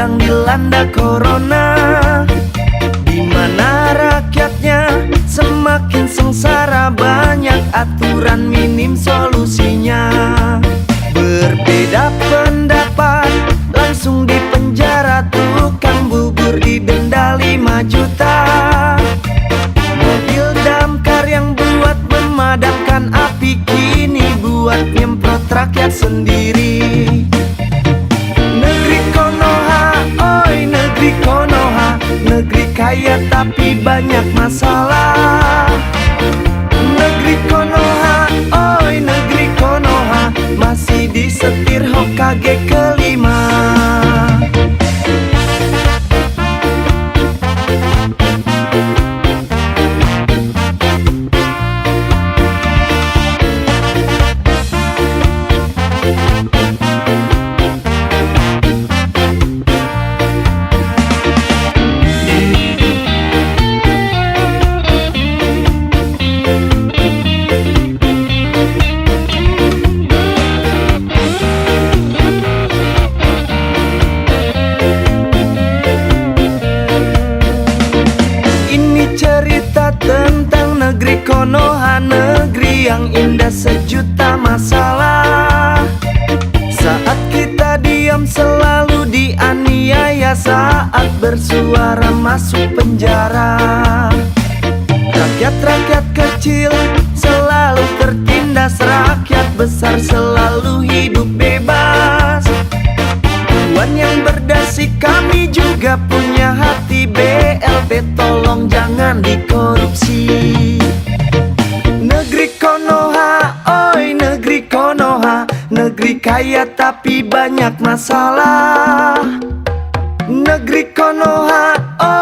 sedang dilanda corona, di mana rakyatnya semakin sengsara, banyak aturan minim solusinya. Berbeda pendapat langsung dipenjara, tukang bubur didenda 5 juta. Mobil damkar yang buat memadamkan api kini buat nyemprot rakyat sendiri. Negeri Konoha, oi negeri Konoha, negeri kaya tapi banyak masalah. Negeri Konoha, oi negeri Konoha, masih disetir Hokage kelima. Cerita tentang negeri Konoha, negeri yang indah sejuta masalah. Saat kita diam selalu dianiaya, saat bersuara masuk penjara. Rakyat-rakyat kecil selalu tertindas, rakyat besar selalu hidup bebas. Tuan yang berdasi kami juga punya hati, BLP tolong jangan dikorupsi. Negeri Konoha, oi negeri Konoha, negeri kaya tapi banyak masalah. Negeri Konoha,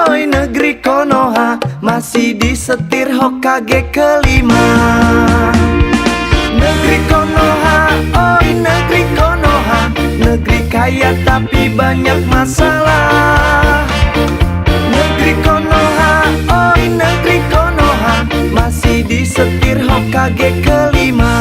oi negeri Konoha, masih disetir Hokage kelima. Negeri Konoha, oi negeri Konoha, negeri kaya tapi banyak masalah. Negeri Konoha, oi negeri Konoha, masih disetir Hokage kelima.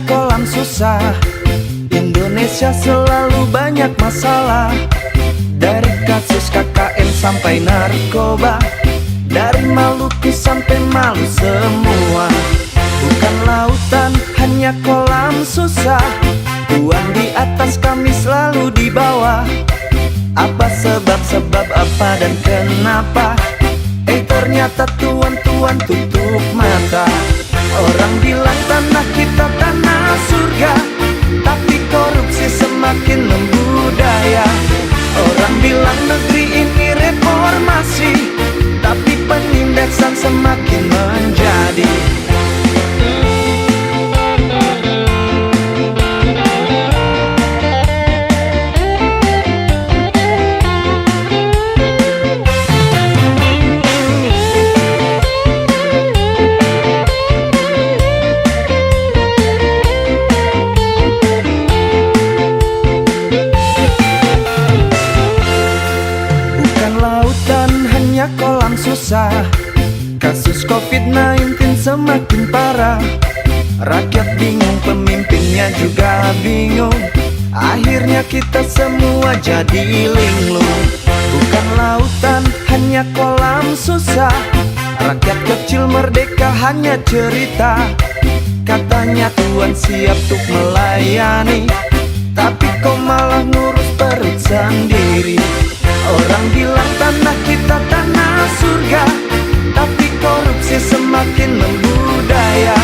Kolam susah, Indonesia selalu banyak masalah. Dari kasus KKN sampai narkoba, dari Maluku sampai Malu semua. Bukan lautan, hanya kolam susah. Tuan di atas, kami selalu di bawah. Apa sebab apa dan kenapa? Ternyata tuan tutup mata. Orang bilang tanah kita tanah surga, tapi korupsi semakin membudaya. Orang bilang negeri ini reformasi, tapi penindasan semakin menjadi. Kolam susah, kasus COVID-19 semakin parah. Rakyat bingung, pemimpinnya juga bingung. Akhirnya kita semua jadi linglung. Bukan lautan, hanya kolam susah. Rakyat kecil merdeka hanya cerita. Katanya Tuhan siap untuk melayani, tapi kau malah ngurus perut sendiri. Orang bilang tanah kita tanah surga, tapi korupsi semakin semakin membudaya.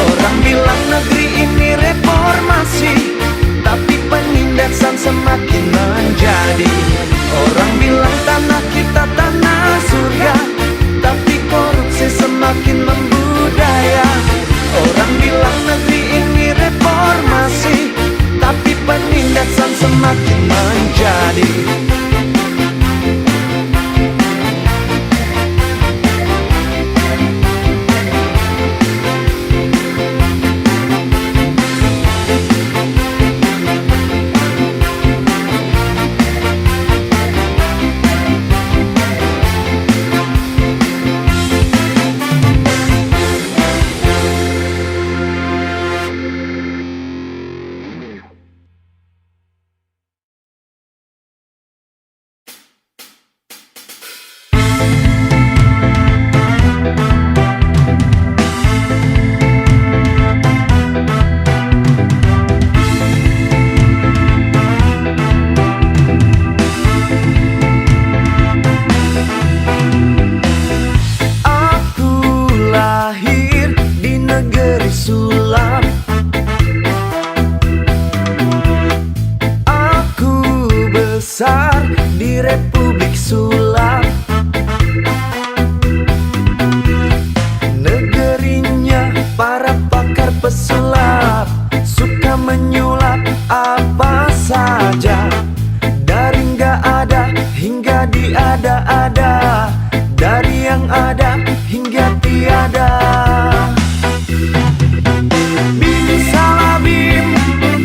Orang bilang negeri ini reformasi, tapi penindasan semakin menjadi. Orang bilang tanah kita tanah surga, tapi korupsi semakin membudaya. Orang bilang negeri ini reformasi, tapi penindasan semakin menjadi. Di Republik Sulap, negerinya para pakar pesulap, suka menyulap apa saja, dari nggak ada hingga diada-ada, dari yang ada hingga tiada. Bim salabim,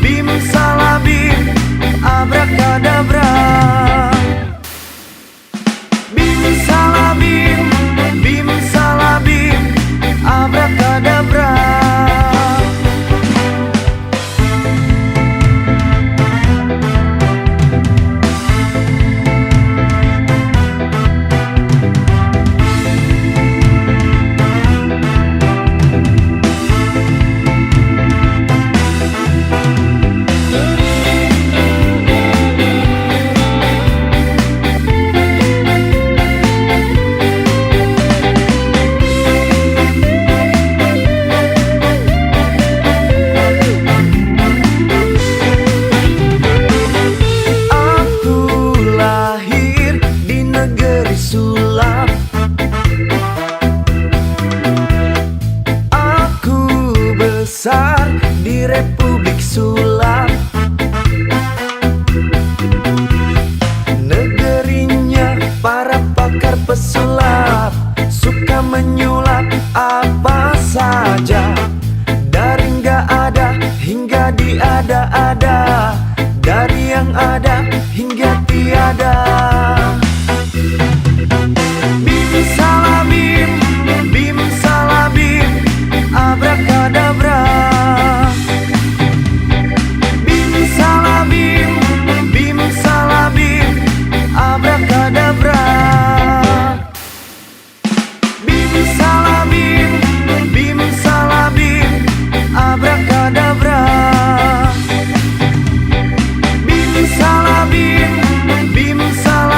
bim salabim, abrakadabra. Bim salabim, bim salabim, abrakadabra. Di Republik Sulap, negerinya para pakar pesulap, suka menyulap apa saja, dari nggak ada hingga diada-ada, dari yang ada hingga tiada. Bim salabim, bim salabim, abrakadabra. Bim salabim, bim salabim, abrakadabra. Bim salabim, bim salabim, abrakadabra. Bim salabim, bim salabim.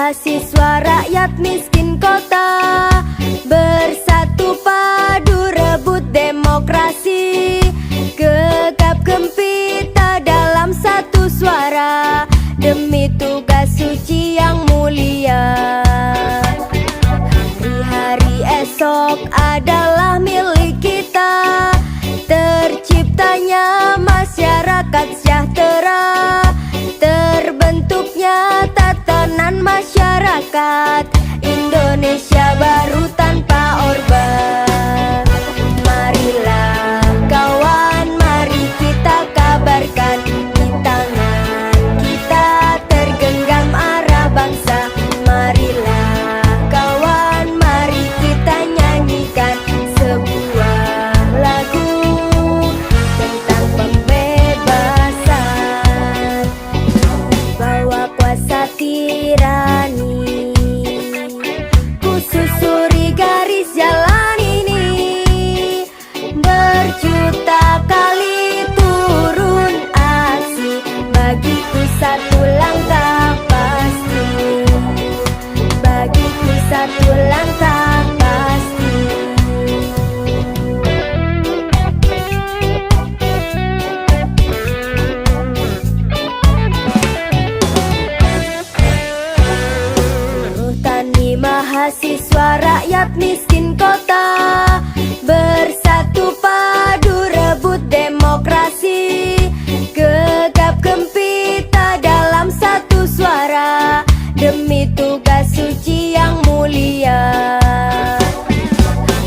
mahasiswa rakyat miskin kota, bersatu padu rebut demokrasi, gegap gempita dalam satu suara, demi tugas suci yang mulia. Hari-hari esok adalah milik kita, terciptanya masyarakat sejahtera, terbentuknya tatanan masyarakat Indonesia baru tanpa Orba. Marilah kawan, mari kita kabarkan, di tangan kita tergenggam arah bangsa. Marilah kawan, mari kita nyanyikan sebuah lagu tentang pembebasan. Bawa kuasa tirani, ku susuri garis jalan ini, berjuta kali turun aksi, bagiku satu langkah pasti, bagiku satu langkah pasti. Buruh tani mahasiswa rakyat miskin kota, bersatu padu rebut demokrasi, gegap gempita dalam satu suara, demi tugas suci yang mulia.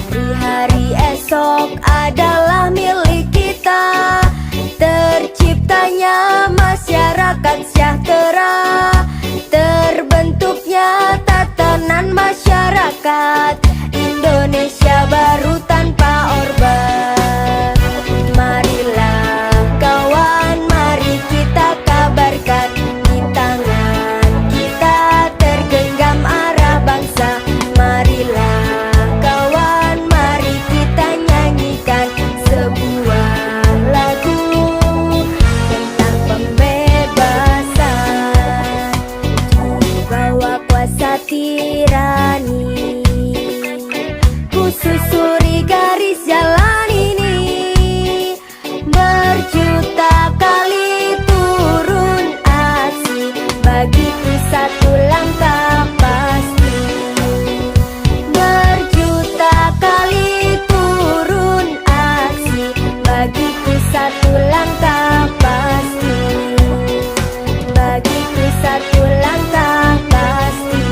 Hari-hari esok adalah milik kita, terciptanya masyarakat sejahtera, terbentuknya tatanan masyarakat Indonesia baru tanpa Orba. Marilah kawan, mari kita kabarkan, di tangan kita tergenggam arah bangsa. Marilah kawan, mari kita nyanyikan sebuah lagu tentang pembebasan. Di bawah kuasa tirani, ku susuri garis jalan ini, berjuta kali turun aksi, bagiku satu langkah pasti, berjuta kali turun aksi, bagiku satu langkah pasti, bagiku satu langkah pasti.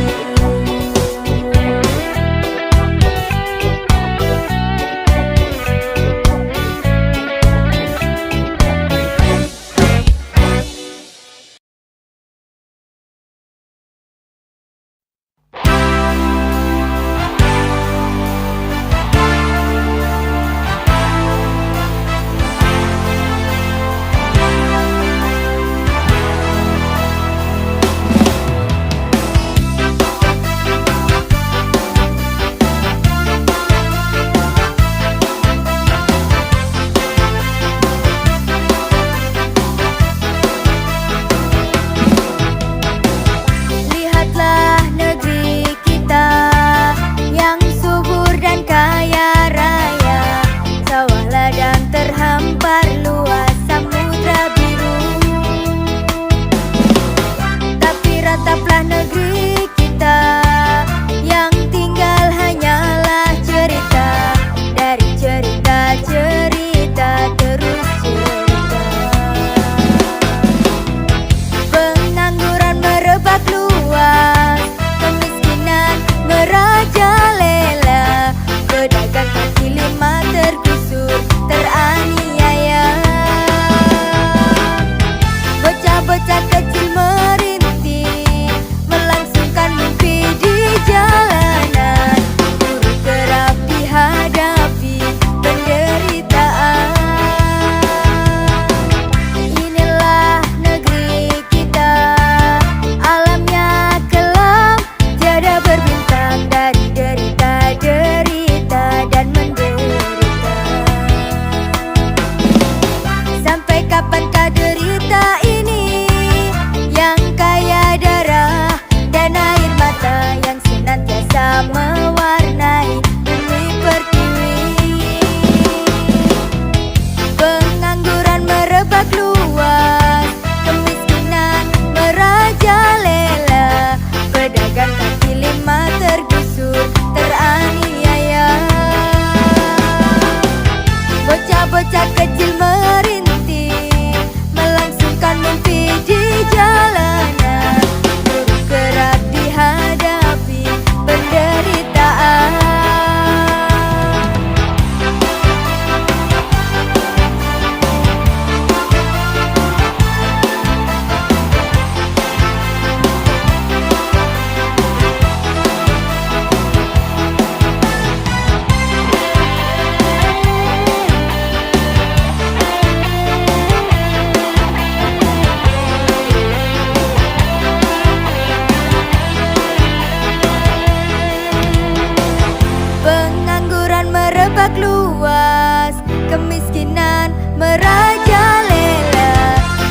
merajalela.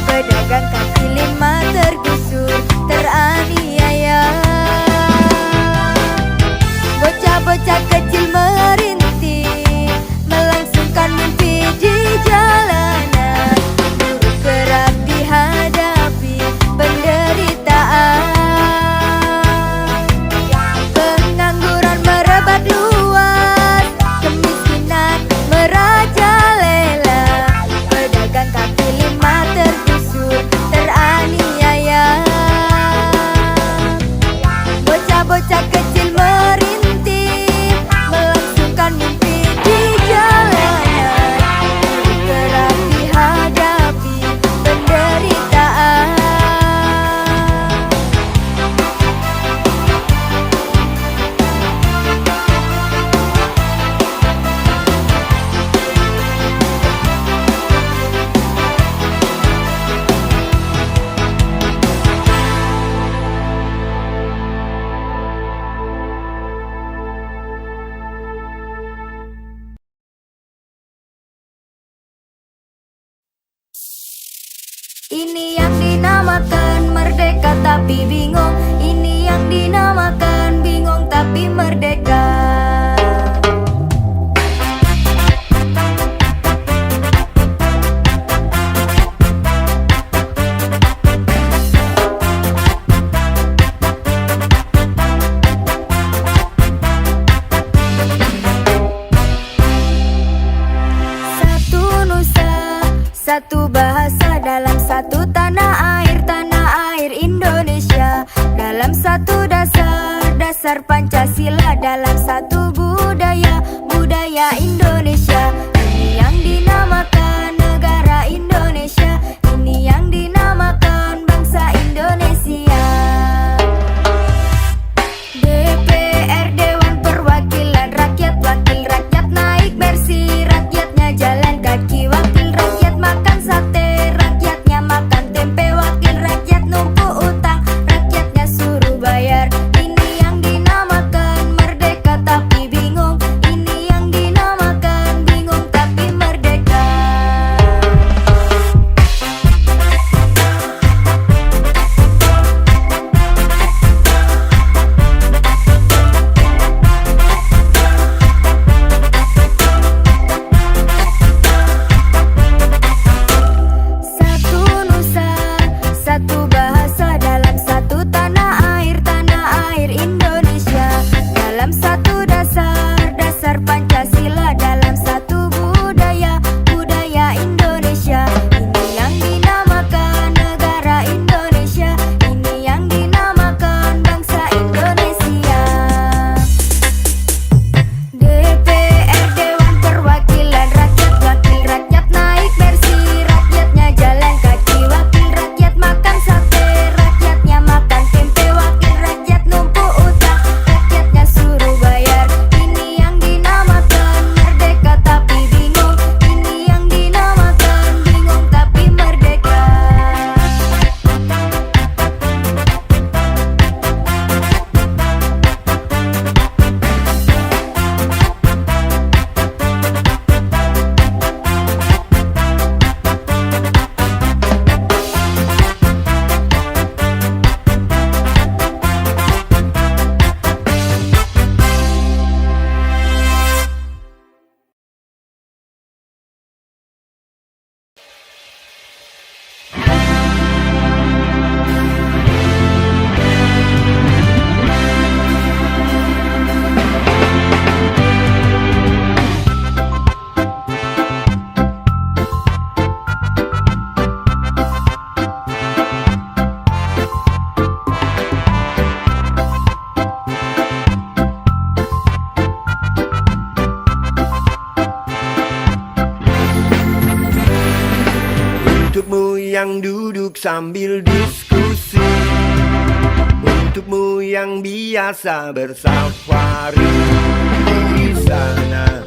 Pedagang kaki lima tergusur, teraniaya. Bocah-bocah kecil merintih, melangsungkan mimpi di jalanan. Buruh kerap dihadapi penderitaan. Pengangguran merebak luas, kemiskinan merajalela. Pedagang kaki lima tergusur, teraniaya. Bocah-bocah kecil merintih, melangsungkan mimpi di jalanan. Buruh kerap dihadapi penderitaan. Ini yang dinamakan merdeka tapi bingung. Ini yang dinamakan bingung tapi merdeka. Satu nusa, satu bahasa dalam satu tanah air Indonesia. Dalam satu dasar Pancasila. Dalam satu budaya Indonesia. Ini yang dinamakan negara Indonesia. Ini yang dinamakan bangsa Indonesia. DPR Dewan Perwakilan Rakyat, wakil rakyat naik mercy, rakyatnya jalan kaki. Wakil rakyat makan sate, rakyatnya makan tempe. Wakil rakyat numpuk utang, rakyatnya suruh bayar. Ini yang dinamakan merdeka tapi bingung. Ini yang dinamakan bingung tapi merdeka. Satu nusa, satu bahasa dalam satu tanah air Indonesia. Dalam satu dasar Pancasila. Dalam satu budaya Indonesia. Ini yang dinamakan negara Indonesia. Ini yang dinamakan bangsa Indonesia. DPR Dewan Perwakilan Rakyat, wakil rakyat naik mercy, rakyatnya jalan kaki. Wakil rakyat makan sate, rakyatnya makan tempe. Wakil rakyat numpuk utang, rakyatnya suruh bayar. Ini yang dinamakan merdeka tapi bingung. Ini yang dinamakan bingung tapi merdeka. Untukmu yang duduk sambil diskusi, untukmu yang biasa bersafari di sana,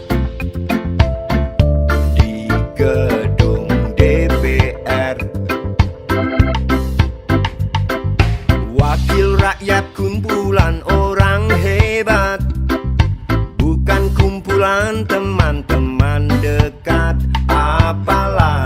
di gedung DPR. Wakil rakyat kumpulan orang hebat, bukan kumpulan teman-teman dekat. Apalah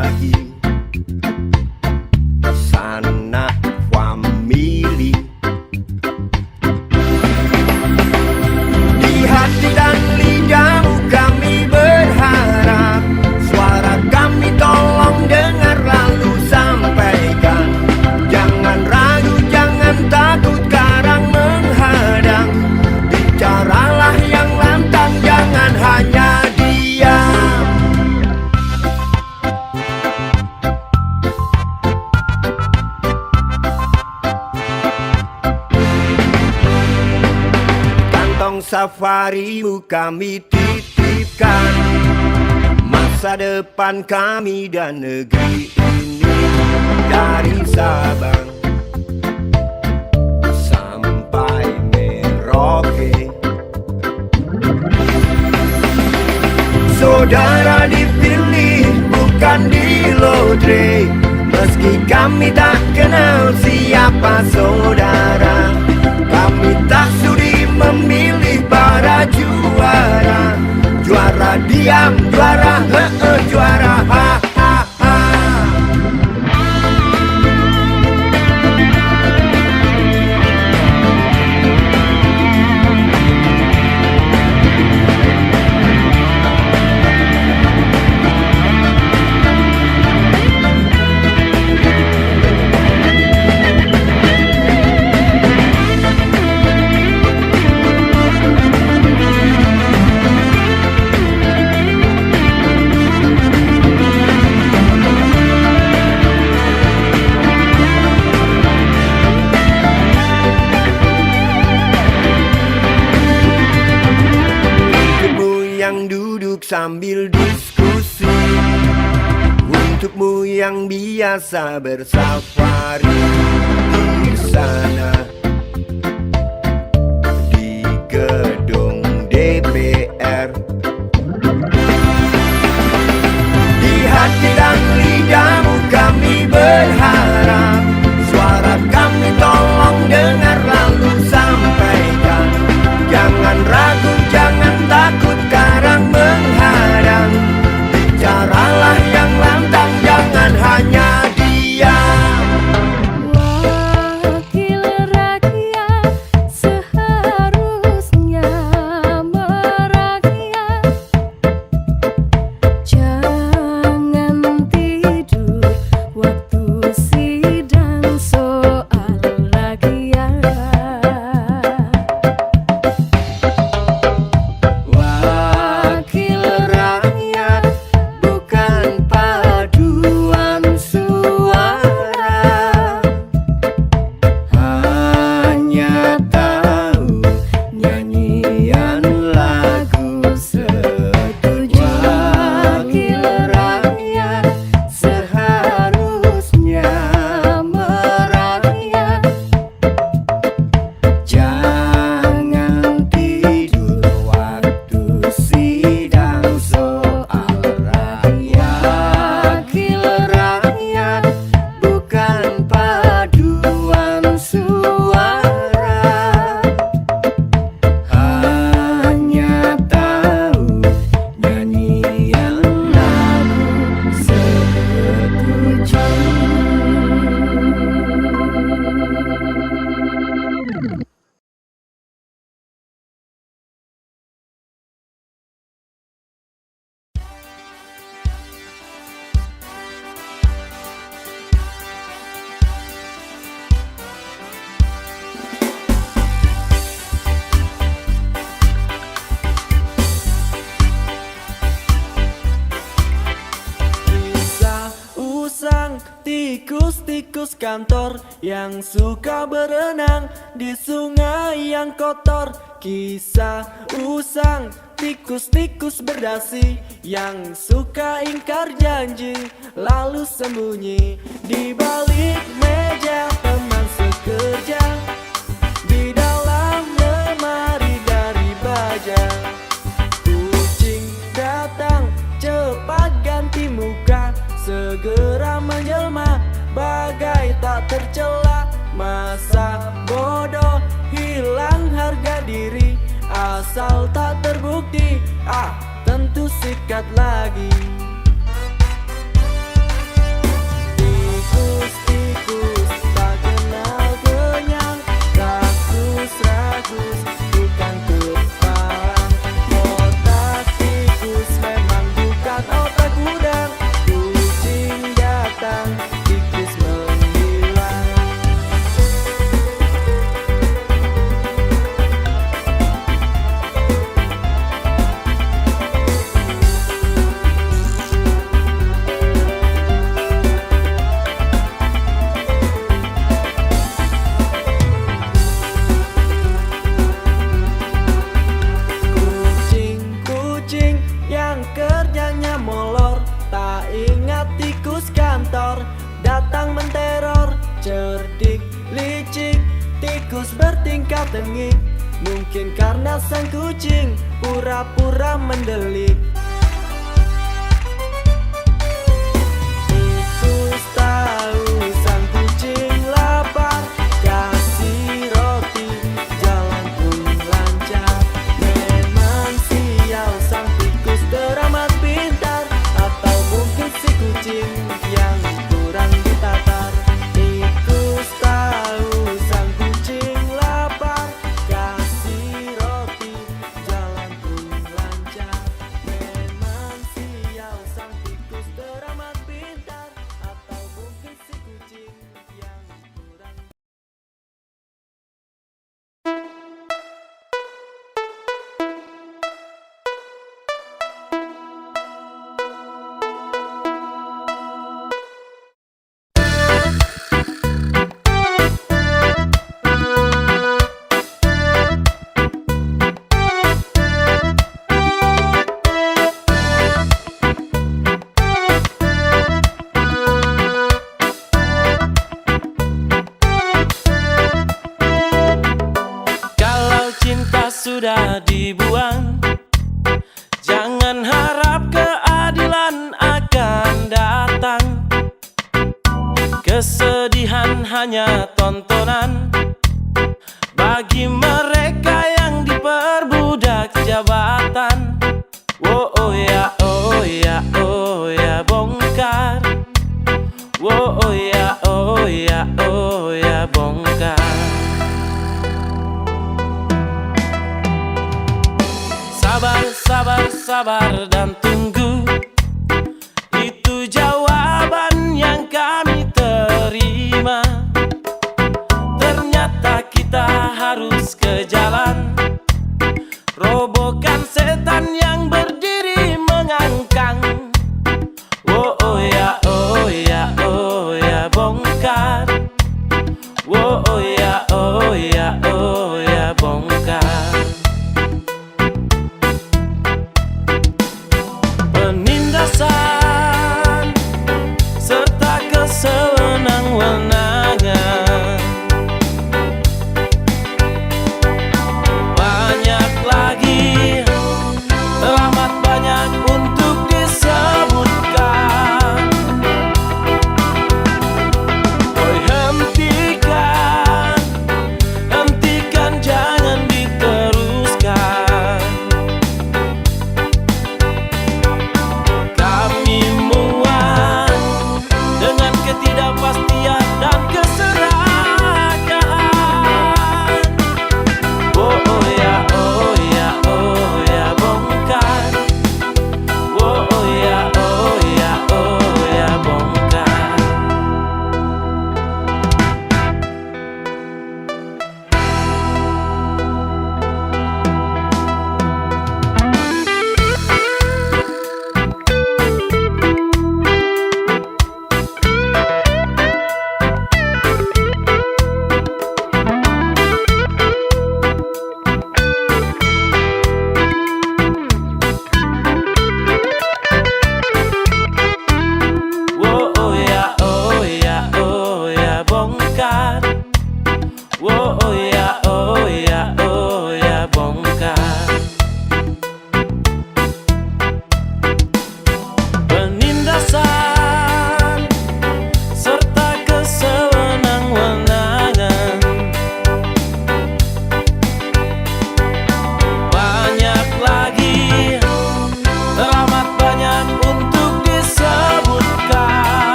safarimu kami titipkan masa depan kami dan negeri ini. Dari Sabang sampai Merauke, saudara dipilih bukan di lotre. Meski kami tak kenal siapa saudara, kami tak sudi memilih para juara. Juara diam, juara juara ha ha ha. Sambil diskusi, untukmu yang biasa bersafari di sana, di gedung DPR. Di hati dan lidahmu kami berharap, suara kami tolong dengar lalu sampaikan. Jangan ragu, jangan takut karang menghadang. Bicaralah yang lantang, jangan hanya diam. Wakil rakyat seharusnya merakyat. Jangan tidur waktu sidang soal rakyat. Wakil rakyat bukan paduan suara, hanya tahu nyanyian lagu setuju. Wakil rakyat seharusnya merakyat. Jangan tidur waktu sidang soal rakyat. Wakil rakyat bukan paduan suara, hanya tahu nyanyian lagu setuju. Kisah usang tikus-tikus kantor yang suka berenang di sungai yang kotor. Kisah usang tikus-tikus berdasi yang suka ingkar janji lalu sembunyi di balik meja teman sekerja, di dalam lemari dari baja. Kucing datang cepat ganti muka, segera menjelma bagai tak tercela. Masa bodoh hilang harga diri, asal tak terbukti tentu sikat lagi. Tikus-tikus tak kenal kenyang, rakus-rakus bukan kepala. Otak tikus memang bukan otak udang. Kucing datang, tikus menghilang. bertingkah tengik. Mungkin karena sang kucing pura-pura mendelik. Tikus tahu sang kucing lapar, kasih roti, jalan pun lancar. Memang sial sang tikus teramat pintar, atau mungkin si kucing yang kurang ditatar. Tikus tahu sang kucing lapar, kasih roti, jalan pun lancar. Memang sial sang tikus teramat pintar, atau mungkin si kucing yang kurang. Kalau cinta sudah dibuang, jangan harap keadilan akan datang. Kesedihan hanya tontonan bagi mereka yang diperbudak jabatan. Oh ya, oh ya, oh ya, bongkar. Oh ya, oh ya, oh ya, bongkar. Sabar, sabar, sabar dan tunggu, itu jawaban yang kami terima. Ternyata kita harus ke jalan, robohkan setan yang berdiri mengangkang. Oh ya, oh ya, oh ya, bongkar. Oh ya, oh ya, oh ya, bongkar.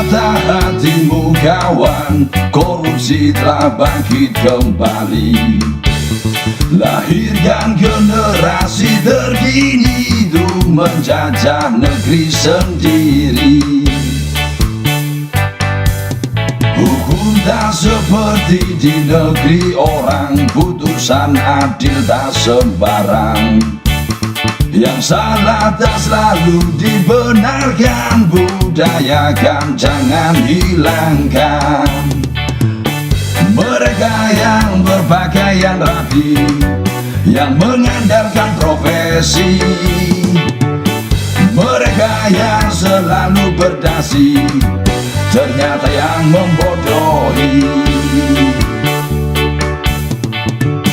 patah hatimu kawan, korupsi telah bangkit kembali. Lahirkan generasi terkini untuk menjajah negeri sendiri. Hukum tak seperti di negeri orang, putusan adil tak sembarang. Yang salah tak selalu dibenarkan, budayakan jangan hilangkan. Mereka yang berpakaian rapi, yang mengandalkan profesi, mereka yang selalu berdasi, ternyata yang membodohi.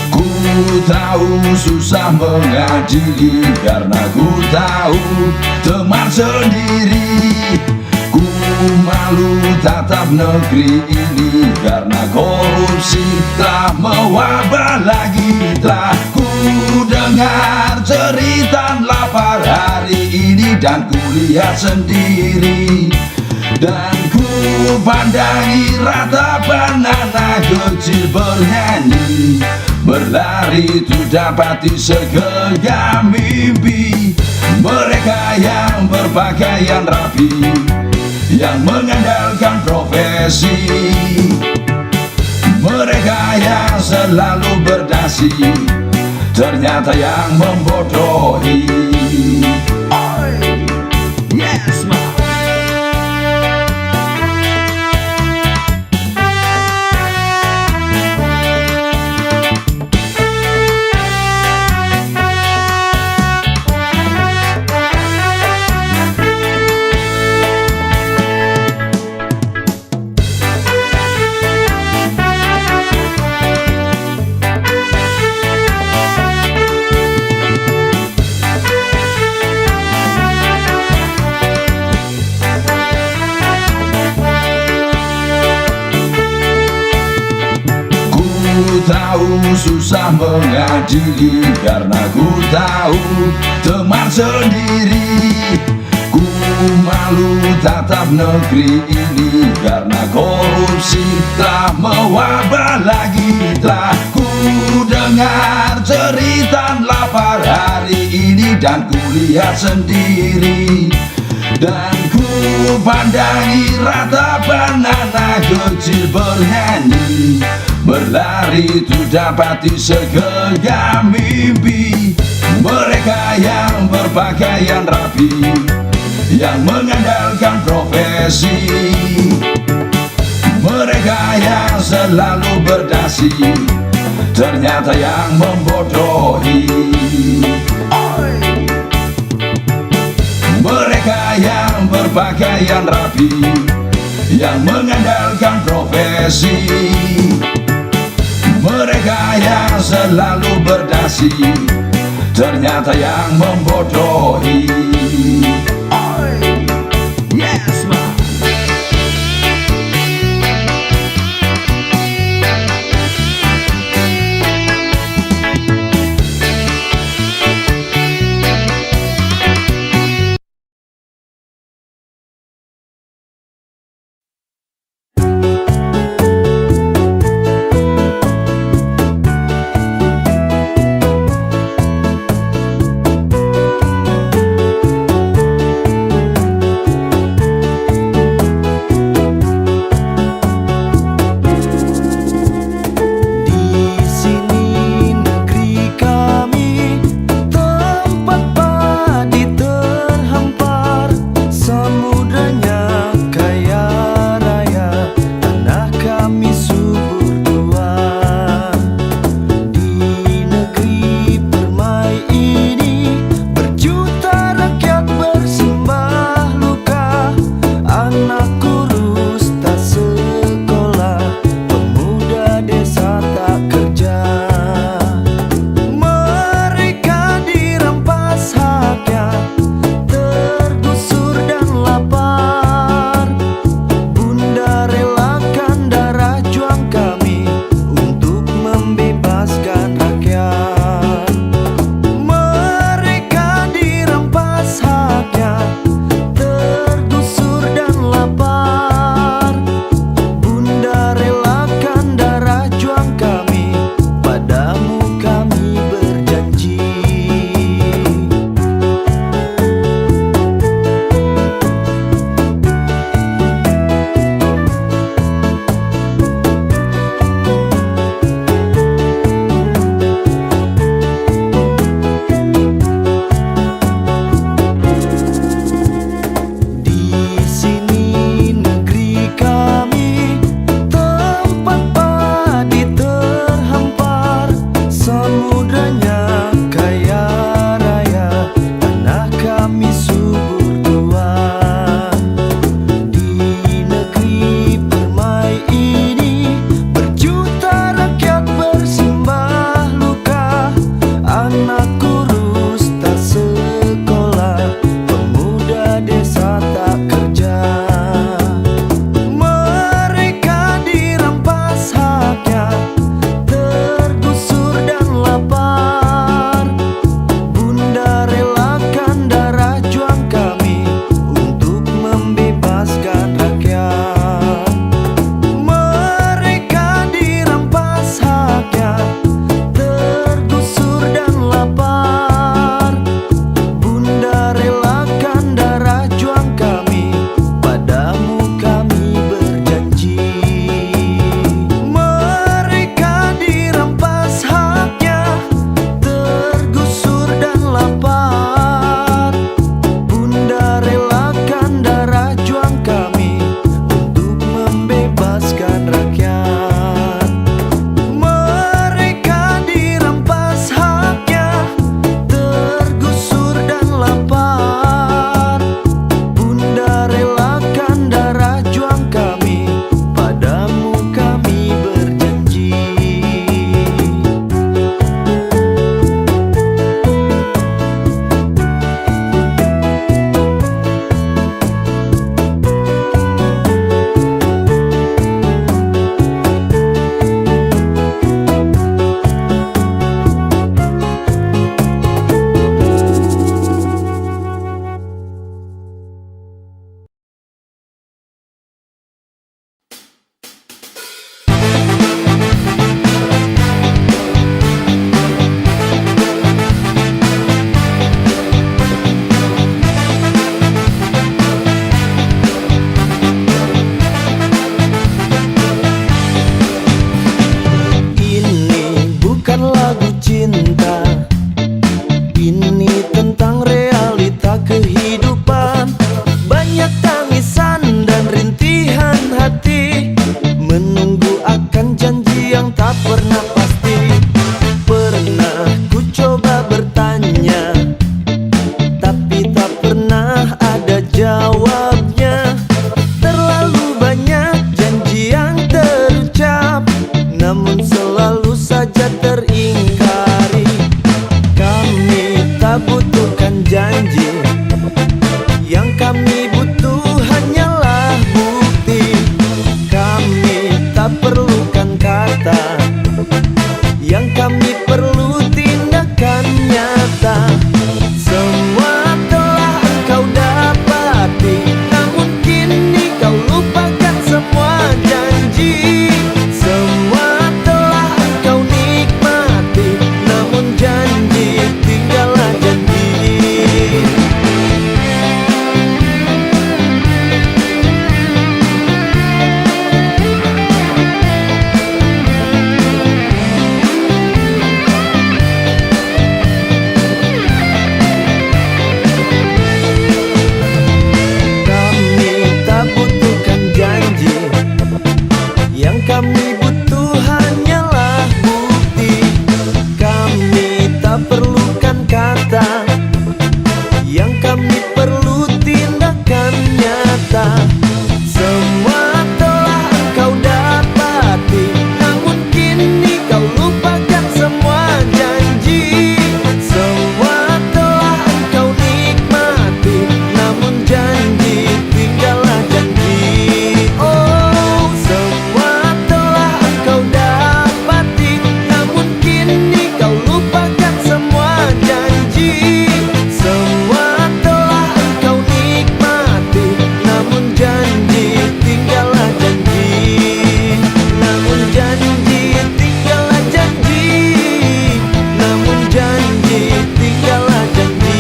Ku tahu susah mengadili, karena ku tahu teman sendiri. Ku malu tatap negeri ini, karena korupsi telah mewabah lagi. Telah ku dengar cerita lapar hari ini, dan ku lihat sendiri. Dan ku pandangi ratapan anak kecil bernyanyi, berlari untuk dapati segenggam mimpi. Mereka yang berpakaian rapi, yang mengandalkan profesi, mereka yang selalu berdasi, ternyata yang membodohi. Yes, ma. Ku tahu susah mengadili, karena ku tahu teman sendiri. Ku malu tatap negeri ini, karena korupsi telah mewabah lagi. Telah ku dengar cerita lapar hari ini, dan ku lihat sendiri. Dan ku pandangi ratapan anak kecil bernyanyi, berlari untuk dapati segenggam mimpi. Mereka yang berpakaian rapi, yang mengandalkan profesi, mereka yang selalu berdasi, ternyata yang membodohi. Mereka yang berpakaian rapi, yang mengandalkan profesi, mereka yang selalu berdasi, ternyata yang membodohi. Yes, ma. perlu tindakan nyata. Semua telah kau dapati, namun kini kau lupakan semua janji. Semua telah kau nikmati, namun janji tinggallah janji. Oh, semua telah kau dapati, namun kini kau lupakan semua janji. Semua telah kau nikmati, namun janji tinggallah janji. Namun janji tinggallah janji. Namun janji tinggallah janji.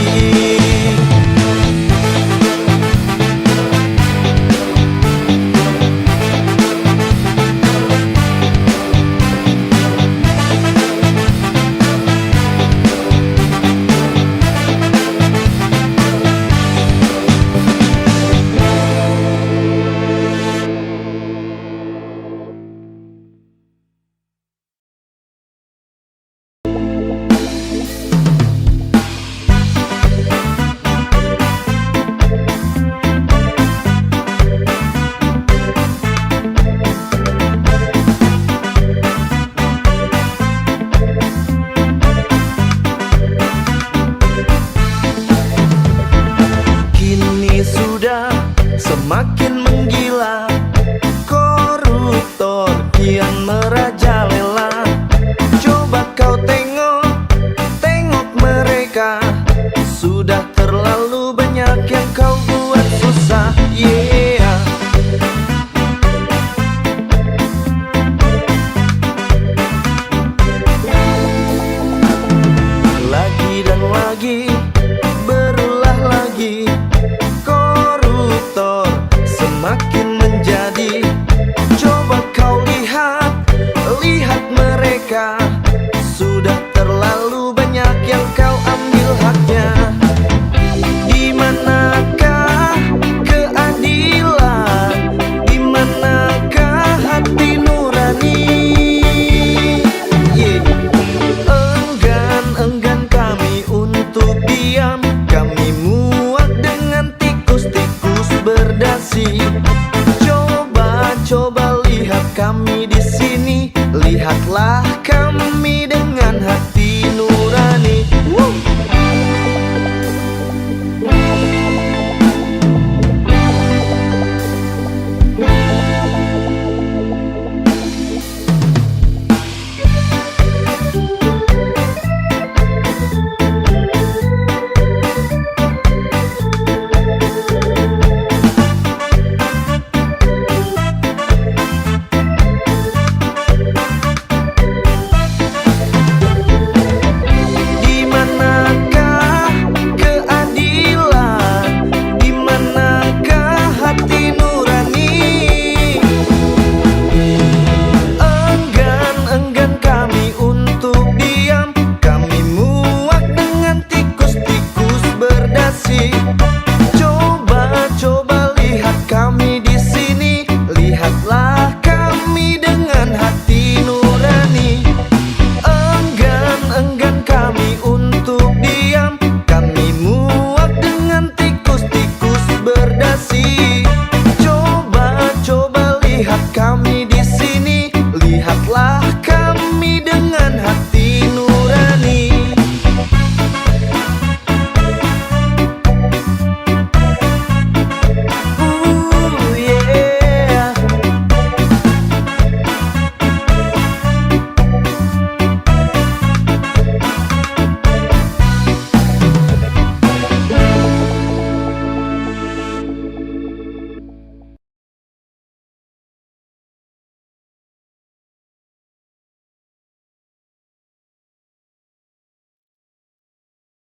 Kini sudah semakin menggila, koruptor kian merajalela. Coba kau tengok mereka, sudah terlalu banyak yang kau buat susah. Yeah. Lagi dan lagi, berulah lagi, koruptor semakin menjadi. Coba kau lihat mereka, sudah terlalu banyak yang kau ambil haknya. Di manakah keadilan? Di manakah hati nurani? Enggan kami untuk diam, kami muak dengan tikus-tikus berdasi. Coba lihat kami di sini, lihatlah kami dengan hati nurani. Di manakah keadilan? Di manakah hati nurani? Enggan kami untuk diam, kami muak dengan tikus-tikus berdasi.